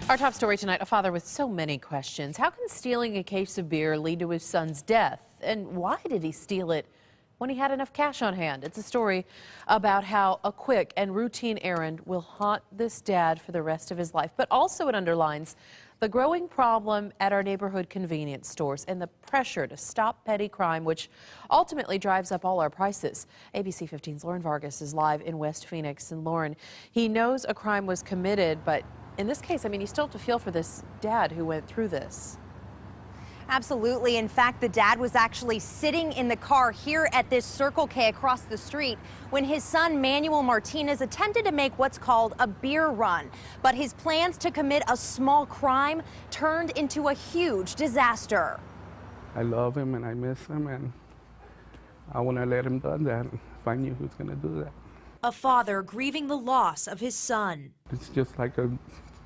Our top story tonight, a father with so many questions. How can stealing a case of beer lead to his son's death? And why did he steal it when he had enough cash on hand? It's a story about how a quick and routine errand will haunt this dad for the rest of his life. But also it underlines the growing problem at our neighborhood convenience stores and the pressure to stop petty crime, which ultimately drives up all our prices. ABC 15's Lauren Vargas is live in West Phoenix. And Lauren, he knows a crime was committed, but in this case, I mean, you still have to feel for this dad who went through this. Absolutely. In fact, the dad was actually sitting in the car here at this Circle K across the street when his son Manuel Martinez attempted to make what's called a beer run. But his plans to commit a small crime turned into a huge disaster. I love him and I miss him, and I want to let him do that if I knew who's going to do that. A father grieving the loss of his son. It's just like a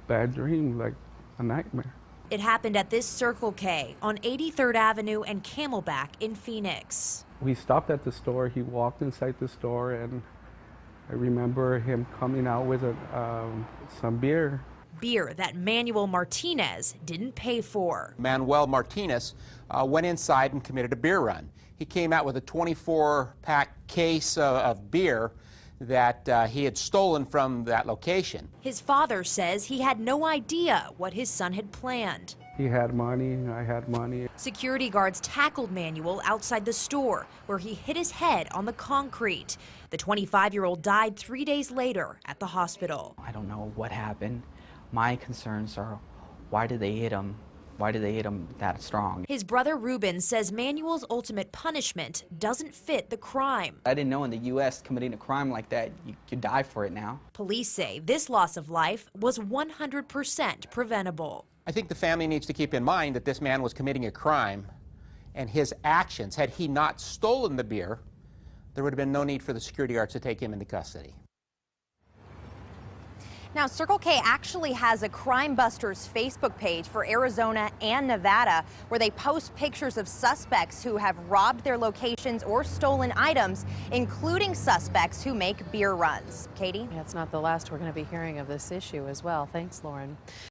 bad dream, like a nightmare. It happened at this Circle K on 83rd Avenue and Camelback in Phoenix. We stopped at the store. He walked inside the store, and I remember him coming out with some beer. Beer that Manuel Martinez didn't pay for. Manuel Martinez went inside and committed a beer run. He came out with a 24-pack case of beer that he had stolen from that location. His father says he had no idea what his son had planned. He had money, I had money. Security guards tackled Manuel outside the store, where he hit his head on the concrete. The 25-year-old died 3 days later at the hospital. I don't know what happened. My concerns are, why did they hit him? Why did they hit him that strong? His brother Ruben says Manuel's ultimate punishment doesn't fit the crime. I didn't know in the U.S. committing a crime like that, you could die for it now. Police say this loss of life was 100% preventable. I think the family needs to keep in mind that this man was committing a crime, and his actions, had he not stolen the beer, there would have been no need for the security guards to take him into custody. Now, Circle K actually has a Crime Busters Facebook page for Arizona and Nevada where they post pictures of suspects who have robbed their locations or stolen items, including suspects who make beer runs. Katie? Yeah, it's not the last we're going to be hearing of this issue as well. Thanks, Lauren.